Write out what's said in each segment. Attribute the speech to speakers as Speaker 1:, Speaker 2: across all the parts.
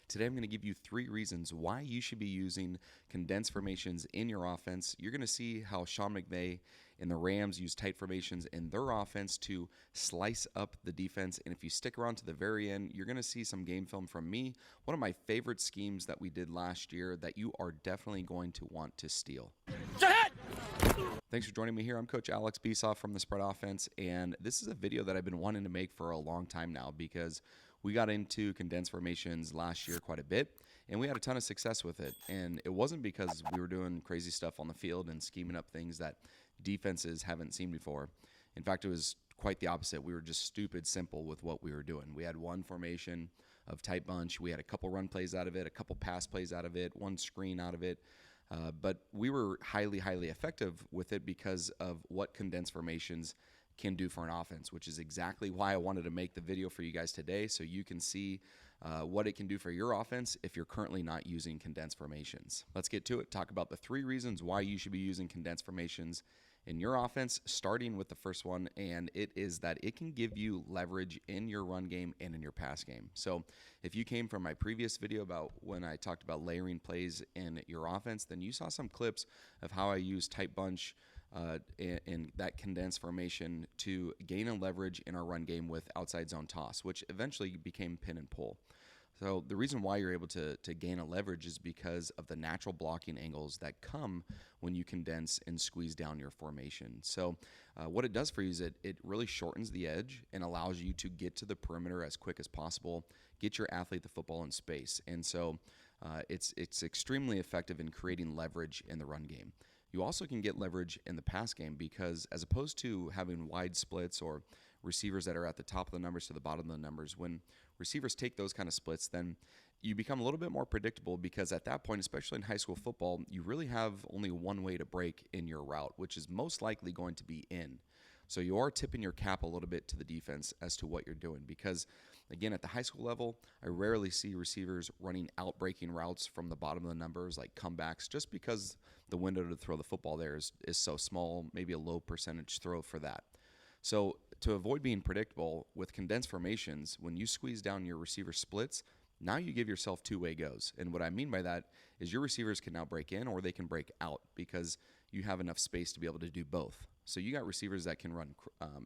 Speaker 1: Today I'm going to give you 3 reasons why you should be using condensed formations in your offense. You're going to see how Sean McVay and the Rams use tight formations in their offense to slice up the defense. And if you stick around to the very end, you're going to see some game film from me. One of my favorite schemes that we did last year that you are definitely going to want to steal. Thanks for joining me here. I'm Coach Alex Besoff from the Spread Offense, and this is a video that I've been wanting to make for a long time now because we got into condensed formations last year quite a bit, and we had a ton of success with it. And it wasn't because we were doing crazy stuff on the field and scheming up things that defenses haven't seen before. In fact, it was quite the opposite. We were just stupid simple with what we were doing. We had one formation of tight bunch. We had a couple run plays out of it, a couple pass plays out of it, one screen out of it. But we were highly effective with it because of what condensed formations can do for an offense, which is exactly why I wanted to make the video for you guys today, so you can see what it can do for your offense if you're currently not using condensed formations. Let's get to it. Talk about the 3 reasons why you should be using condensed formations in your offense, starting with the first one, and it is that it can give you leverage in your run game and in your pass game. So if you came from my previous video about when I talked about layering plays in your offense, then you saw some clips of how I use tight bunch in that condensed formation to gain a leverage in our run game with outside zone toss, which eventually became pin and pull. So the reason why you're able to gain a leverage is because of the natural blocking angles that come when you condense and squeeze down your formation. So what it does for you is it really shortens the edge and allows you to get to the perimeter as quick as possible, get your athlete the football in space. And so it's extremely effective in creating leverage in the run game. You also can get leverage in the pass game because as opposed to having wide splits or receivers that are at the top of the numbers to the bottom of the numbers, when receivers take those kind of splits, then you become a little bit more predictable because at that point, especially in high school football, you really have only one way to break in your route, which is most likely going to be in. So you are tipping your cap a little bit to the defense as to what you're doing because, again, at the high school level, I rarely see receivers running out-breaking routes from the bottom of the numbers like comebacks just because the window to throw the football there is so small, maybe a low percentage throw for that. So to avoid being predictable with condensed formations, when you squeeze down your receiver splits, now you give yourself 2-way goes. And what I mean by that is your receivers can now break in or they can break out because you have enough space to be able to do both. So you got receivers that can run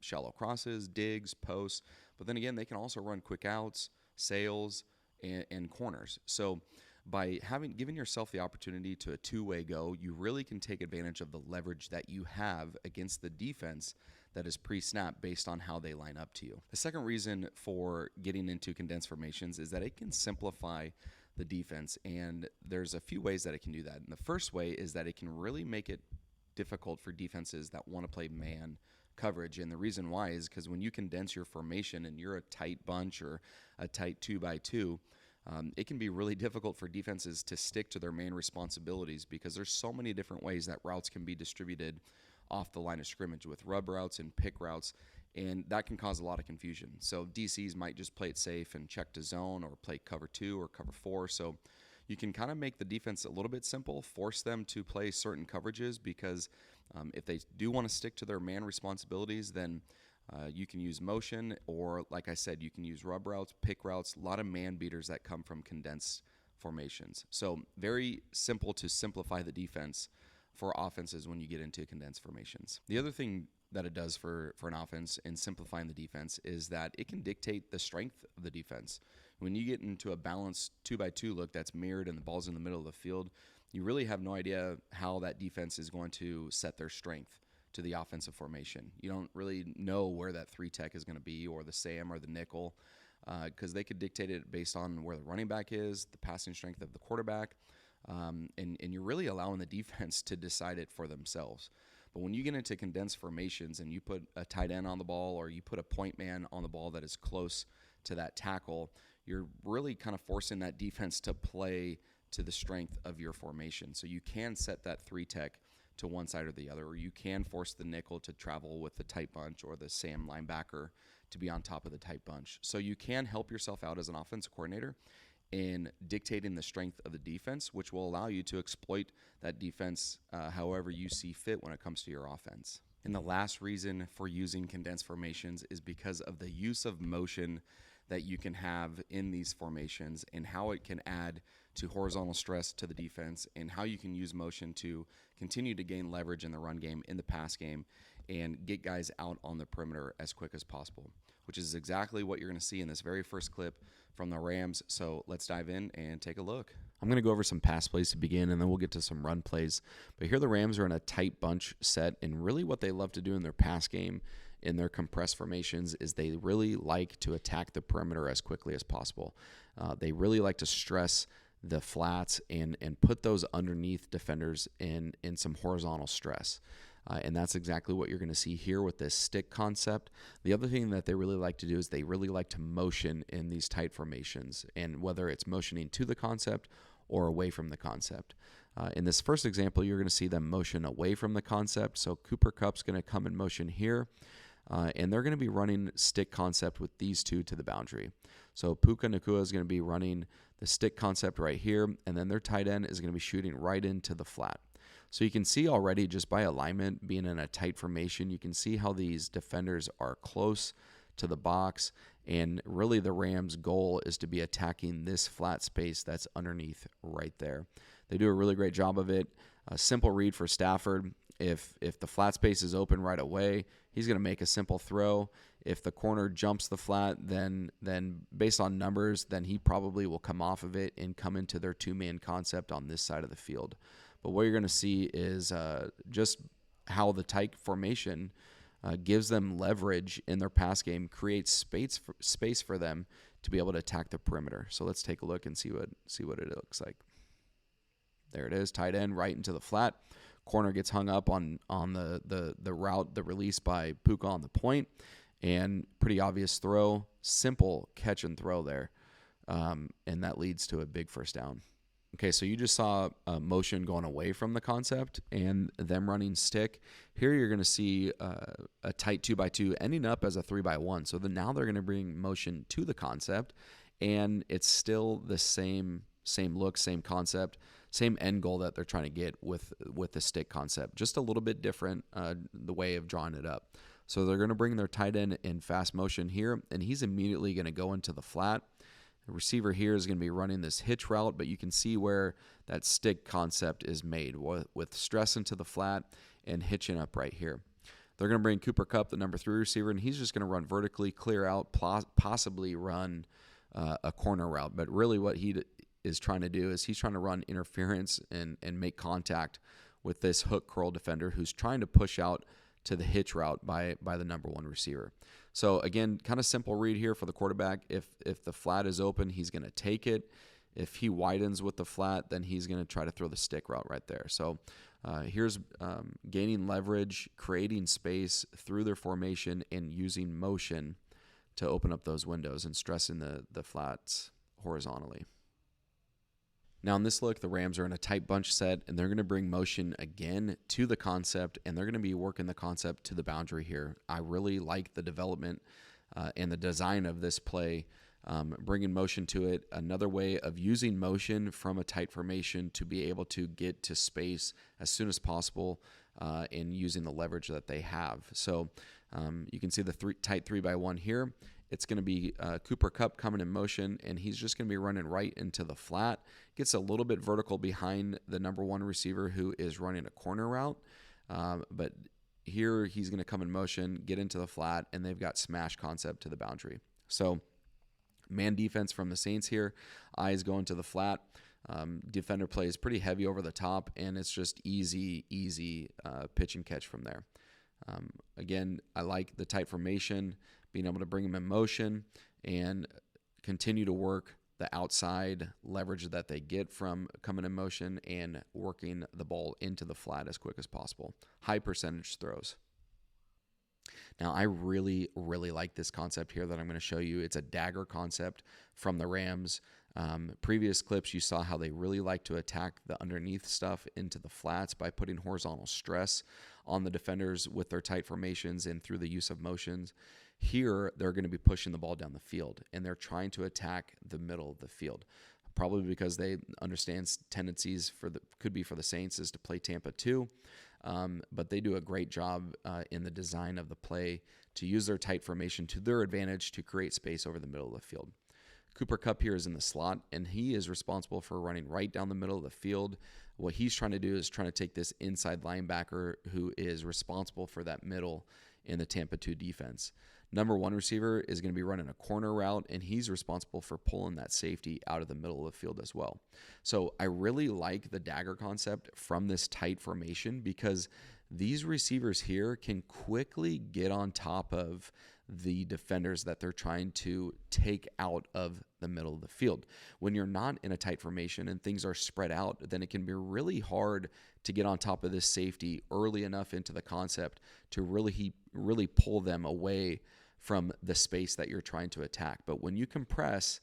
Speaker 1: shallow crosses, digs, posts, but then again, they can also run quick outs, sails, and corners. So by giving yourself the opportunity to a 2-way go, you really can take advantage of the leverage that you have against the defense that is pre-snap based on how they line up to you. The second reason for getting into condensed formations is that it can simplify the defense, and there's a few ways that it can do that. And the first way is that it can really make it difficult for defenses that want to play man coverage. And the reason why is because when you condense your formation and you're a tight bunch or a tight 2x2, it can be really difficult for defenses to stick to their main responsibilities because there's so many different ways that routes can be distributed off the line of scrimmage with rub routes and pick routes, and that can cause a lot of confusion. So DCs might just play it safe and check to zone or play cover 2 or cover 4. So you can kind of make the defense a little bit simple, force them to play certain coverages because if they do want to stick to their man responsibilities, then you can use motion or, like I said, you can use rub routes, pick routes, a lot of man beaters that come from condensed formations. So very simple to simplify the defense for offenses when you get into condensed formations. The other thing that it does for an offense in simplifying the defense is that it can dictate the strength of the defense. When you get into a balanced 2x2 look that's mirrored and the ball's in the middle of the field, you really have no idea how that defense is going to set their strength to the offensive formation. You don't really know where that 3-tech is going to be or the Sam or the nickel because they could dictate it based on where the running back is, the passing strength of the quarterback, and you're really allowing the defense to decide it for themselves. But when you get into condensed formations and you put a tight end on the ball or you put a point man on the ball that is close to that tackle, you're really kind of forcing that defense to play to the strength of your formation. So you can set that 3-tech to one side or the other, or you can force the nickel to travel with the tight bunch or the Sam linebacker to be on top of the tight bunch. So you can help yourself out as an offensive coordinator in dictating the strength of the defense, which will allow you to exploit that defense however you see fit when it comes to your offense. And the last reason for using condensed formations is because of the use of motion that you can have in these formations and how it can add to horizontal stress to the defense and how you can use motion to continue to gain leverage in the run game, in the pass game, and get guys out on the perimeter as quick as possible, which is exactly what you're going to see in this very first clip from the Rams. So let's dive in and take a look. I'm going to go over some pass plays to begin, and then we'll get to some run plays. But here the Rams are in a tight bunch set, and really what they love to do in their pass game, in their compressed formations, is they really like to attack the perimeter as quickly as possible. They really like to stress the flats and put those underneath defenders in some horizontal stress. And that's exactly what you're going to see here with this stick concept. The other thing that they really like to do is they really like to motion in these tight formations, and whether it's motioning to the concept or away from the concept. In this first example, you're going to see them motion away from the concept. So Cooper Kupp's going to come in motion here, and they're going to be running stick concept with these two to the boundary. So Puka Nacua is going to be running the stick concept right here, and then their tight end is going to be shooting right into the flat. So you can see already just by alignment, being in a tight formation, you can see how these defenders are close to the box, and really the Rams' goal is to be attacking this flat space that's underneath right there. They do a really great job of it. A simple read for Stafford. If the flat space is open right away, he's going to make a simple throw. If the corner jumps the flat, then based on numbers, then he probably will come off of it and come into their two-man concept on this side of the field. But what you're going to see is just how the tight formation gives them leverage in their pass game, creates space for them to be able to attack the perimeter. So let's take a look and see what it looks like. There it is, tight end right into the flat. Corner gets hung up on the route, the release by Puka on the point, and pretty obvious throw, simple catch and throw there, and that leads to a big first down. Okay, so you just saw a motion going away from the concept and them running stick. Here you're going to see a tight 2x2 ending up as a 3x1. So now they're going to bring motion to the concept, and it's still the same look, same concept, same end goal that they're trying to get with the stick concept. Just a little bit different the way of drawing it up. So they're going to bring their tight end in fast motion here, and he's immediately going to go into the flat. The receiver here is going to be running this hitch route, but you can see where that stick concept is made with stress into the flat and hitching up right here. They're going to bring Cooper Kupp, the number 3 receiver, and he's just going to run vertically, clear out, possibly run a corner route. But really what he is trying to do is he's trying to run interference and make contact with this hook curl defender who's trying to push out to the hitch route by the number 1 receiver. So again, kind of simple read here for the quarterback. If the flat is open, he's going to take it. If he widens with the flat, then he's going to try to throw the stick route right there. So here's gaining leverage, creating space through their formation, and using motion to open up those windows and stressing the flats horizontally. Now in this look, the Rams are in a tight bunch set, and they're going to bring motion again to the concept, and they're going to be working the concept to the boundary here. I really like the development and the design of this play, bringing motion to it. Another way of using motion from a tight formation to be able to get to space as soon as possible and using the leverage that they have. So you can see the tight 3x1 here. It's going to be Cooper Kupp coming in motion, and he's just going to be running right into the flat. Gets a little bit vertical behind the number 1 receiver who is running a corner route. But here he's going to come in motion, get into the flat, and they've got smash concept to the boundary. So man defense from the Saints here. Eyes going to the flat. Defender plays pretty heavy over the top, and it's just easy pitch and catch from there. Again, I like the tight formation, being able to bring them in motion and continue to work the outside leverage that they get from coming in motion and working the ball into the flat as quick as possible. High percentage throws. Now, I really, really like this concept here that I'm going to show you. It's a dagger concept from the Rams. Previous clips, you saw how they really like to attack the underneath stuff into the flats by putting horizontal stress on the defenders with their tight formations and through the use of motions. Here, they're going to be pushing the ball down the field, and they're trying to attack the middle of the field. probably because they understand tendencies could be for the Saints is to play Tampa too. But they do a great job in the design of the play to use their tight formation to their advantage to create space over the middle of the field. Cooper Kupp here is in the slot, and he is responsible for running right down the middle of the field. What he's trying to do is trying to take this inside linebacker who is responsible for that middle in the Tampa 2 defense. Number 1 receiver is going to be running a corner route, and he's responsible for pulling that safety out of the middle of the field as well. So I really like the dagger concept from this tight formation because these receivers here can quickly get on top of the defenders that they're trying to take out of the middle of the field. When you're not in a tight formation and things are spread out, then it can be really hard to get on top of this safety early enough into the concept to really pull them away from the space that you're trying to attack. But when you compress,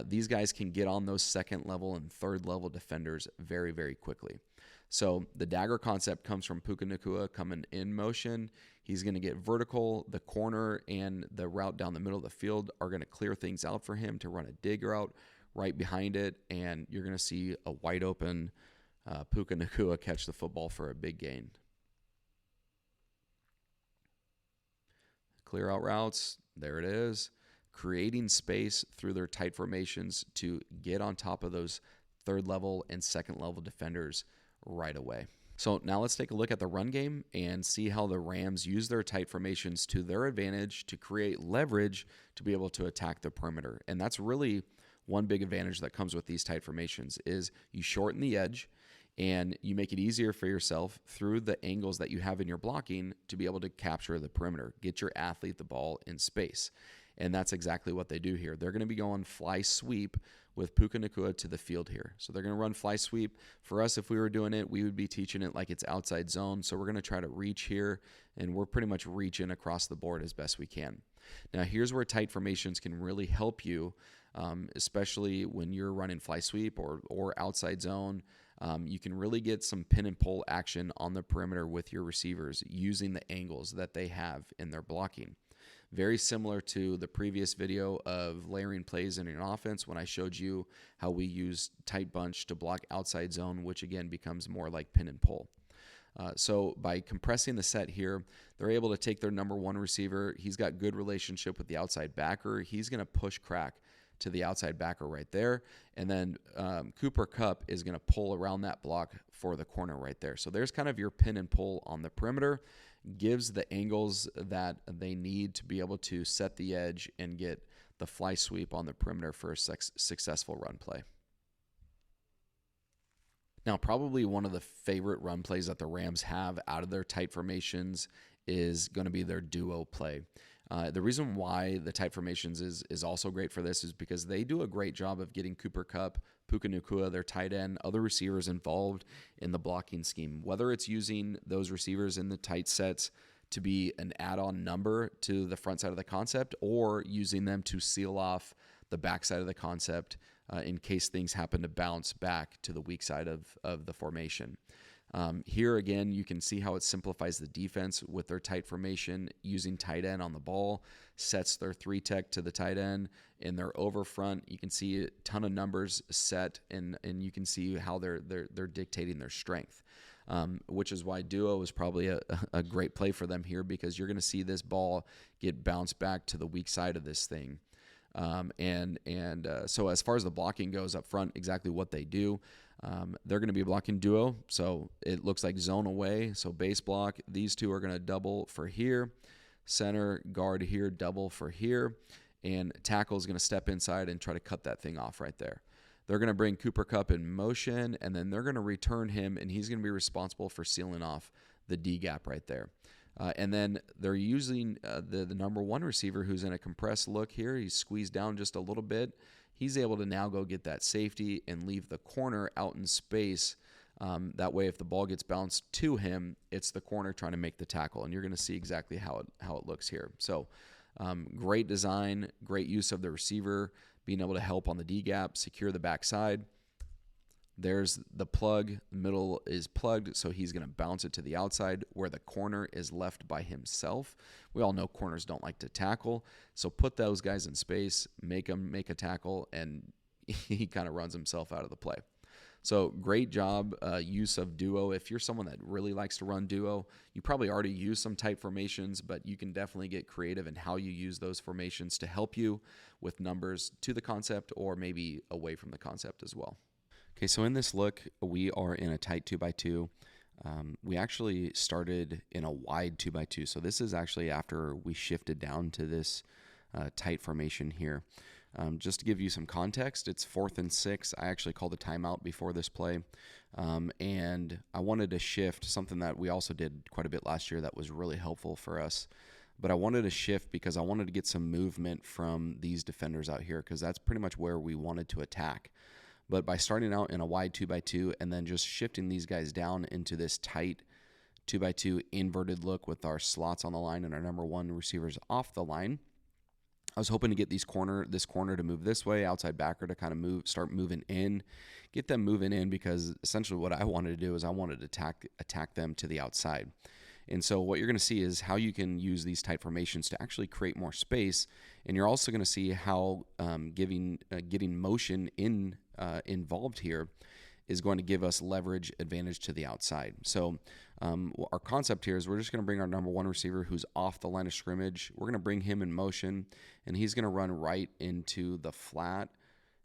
Speaker 1: these guys can get on those second level and third level defenders very, very quickly. So the dagger concept comes from Puka Nacua coming in motion. He's going to get vertical. The corner and the route down the middle of the field are going to clear things out for him to run a dig route right behind it, and you're going to see a wide open Puka Nacua catch the football for a big gain. Clear out routes, there it is. Creating space through their tight formations to get on top of those third level and second level defenders right away. So now let's take a look at the run game and see how the Rams use their tight formations to their advantage to create leverage to be able to attack the perimeter. And that's really one big advantage that comes with these tight formations is you shorten the edge and you make it easier for yourself through the angles that you have in your blocking to be able to capture the perimeter, get your athlete the ball in space. And that's exactly what they do here. They're going to be going fly sweep with Puka Nacua to the field here. So they're going to run fly sweep. For us, if we were doing it, we would be teaching it like it's outside zone. So we're going to try to reach here, and we're pretty much reaching across the board as best we can. Now, here's where tight formations can really help you, especially when you're running fly sweep or outside zone. You can really get some pin and pull action on the perimeter with your receivers using the angles that they have in their blocking. Very similar to the previous video of layering plays in an offense when I showed you how we use tight bunch to block outside zone, which again becomes more like pin and pull. So by compressing the set here, they're able to take their number 1 receiver. He's got good relationship with the outside backer. He's going to push crack to the outside backer right there. And then Cooper Kupp is going to pull around that block for the corner right there. So there's kind of your pin and pull on the perimeter. Gives the angles that they need to be able to set the edge and get the fly sweep on the perimeter for a successful run play. Now, probably one of the favorite run plays that the Rams have out of their tight formations is going to be their duo play. The reason why the tight formations is also great for this is because they do a great job of getting Cooper Kupp, Puka Nacua, their tight end, other receivers involved in the blocking scheme, whether it's using those receivers in the tight sets to be an add-on number to the front side of the concept or using them to seal off the back side of the concept in case things happen to bounce back to the weak side of the formation. Here again, you can see how it simplifies the defense with their tight formation using tight end on the ball, sets their 3-tech to the tight end, and their over front. You can see a ton of numbers set, and you can see how they're dictating their strength, which is why duo is probably a great play for them here because you're going to see this ball get bounced back to the weak side of this thing. So as far as the blocking goes up front, exactly what they do. They're going to be blocking duo, so it looks like zone away. So base block, these two are going to double for here. Center, guard here, double for here. And tackle is going to step inside and try to cut that thing off right there. They're going to bring Cooper Kupp in motion, and then they're going to return him, and he's going to be responsible for sealing off the D gap right there. And then they're using the number 1 receiver who's in a compressed look here. He's squeezed down just a little bit. He's able to now go get that safety and leave the corner out in space. That way, if the ball gets bounced to him, it's the corner trying to make the tackle. And you're going to see exactly how it looks here. So great design, great use of the receiver, being able to help on the D gap, secure the backside. There's the plug. The middle is plugged, so he's going to bounce it to the outside where the corner is left by himself. We all know corners don't like to tackle, so put those guys in space, make them make a tackle, and he kind of runs himself out of the play. So great job use of duo. If you're someone that really likes to run duo, you probably already use some tight formations, but you can definitely get creative in how you use those formations to help you with numbers to the concept or maybe away from the concept as well. Okay, so in this look, we are in a tight 2x2. We actually started in a wide 2x2. So this is actually after we shifted down to this tight formation here. Just to give you some context, it's 4th and 6. I actually called a timeout before this play, and I wanted to shift something that we also did quite a bit last year that was really helpful for us. But I wanted to shift because I wanted to get some movement from these defenders out here because that's pretty much where we wanted to attack. But by starting out in a wide 2x2 and then just shifting these guys down into this tight 2x2 inverted look with our slots on the line and our number one receivers off the line, I was hoping to get this corner to move this way, outside backer to kind of start moving in, get them moving in, because essentially what I wanted to do is I wanted to attack them to the outside. And so what you're going to see is how you can use these tight formations to actually create more space, and you're also going to see how getting motion involved here is going to give us leverage advantage to the outside. So our concept here is we're just going to bring our number one receiver who's off the line of scrimmage. We're going to bring him in motion, and he's going to run right into the flat.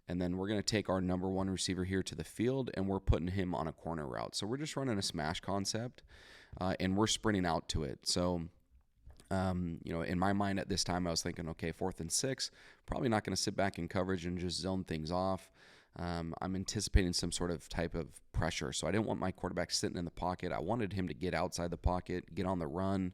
Speaker 1: And then we're going to take our number one receiver here to the field, and we're putting him on a corner route. So we're just running a smash concept, and we're sprinting out to it. So, in my mind at this time, I was thinking, okay, 4th and 6, probably not going to sit back in coverage and just zone things off. I'm anticipating some sort of type of pressure. So I didn't want my quarterback sitting in the pocket. I wanted him to get outside the pocket, get on the run,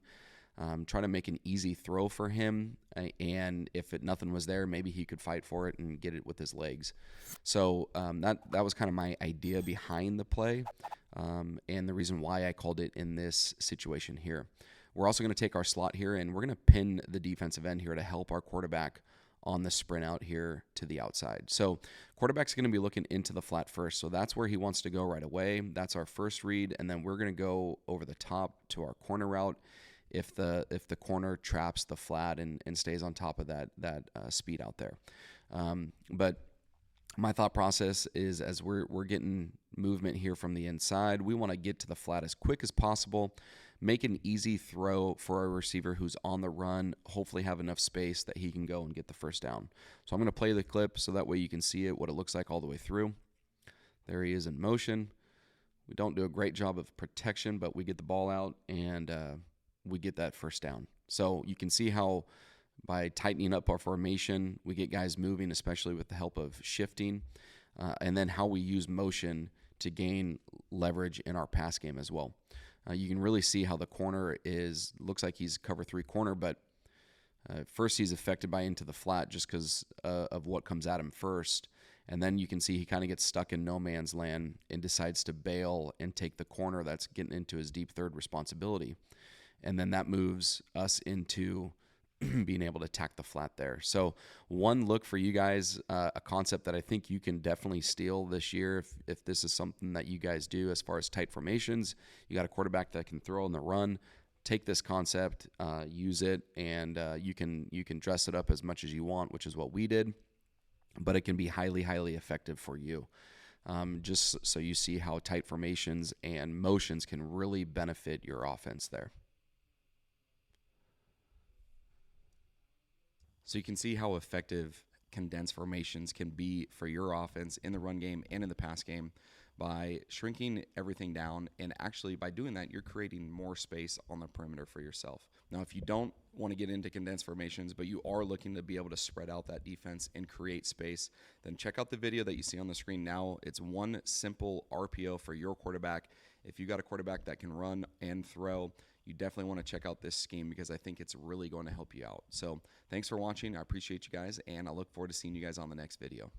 Speaker 1: try to make an easy throw for him. And if nothing was there, maybe he could fight for it and get it with his legs. So that was kind of my idea behind the play, and the reason why I called it in this situation here. We're also going to take our slot here, and we're going to pin the defensive end here to help our quarterback on the sprint out here to the outside. So quarterback's going to be looking into the flat first. So that's where he wants to go right away. That's our first read. And then we're going to go over the top to our corner route if the corner traps the flat and stays on top of that speed out there. But my thought process is, as we're getting movement here from the inside, we want to get to the flat as quick as possible, make an easy throw for our receiver who's on the run, hopefully have enough space that he can go and get the first down. So I'm going to play the clip so that way you can see it, what it looks like all the way through. There he is in motion. We don't do a great job of protection, but we get the ball out and we get that first down. So you can see how by tightening up our formation, we get guys moving, especially with the help of shifting, and then how we use motion to gain leverage in our pass game as well. You can really see how the corner looks like he's cover 3 corner, but first he's affected by into the flat just because of what comes at him first. And then you can see he kind of gets stuck in no man's land and decides to bail and take the corner that's getting into his deep third responsibility. And then that moves us into being able to attack the flat there. So one look for you guys, a concept that I think you can definitely steal this year if this is something that you guys do as far as tight formations. You got a quarterback that can throw in the run. Take this concept, use it, and you can dress it up as much as you want, which is what we did. But it can be highly, highly effective for you. Just so you see how tight formations and motions can really benefit your offense there. So you can see how effective condensed formations can be for your offense in the run game and in the pass game by shrinking everything down. And actually, by doing that, you're creating more space on the perimeter for yourself. Now, if you don't want to get into condensed formations, but you are looking to be able to spread out that defense and create space, then check out the video that you see on the screen now. It's one simple RPO for your quarterback. If you got a quarterback that can run and throw, you definitely want to check out this scheme because I think it's really going to help you out. So thanks for watching. I appreciate you guys, and I look forward to seeing you guys on the next video.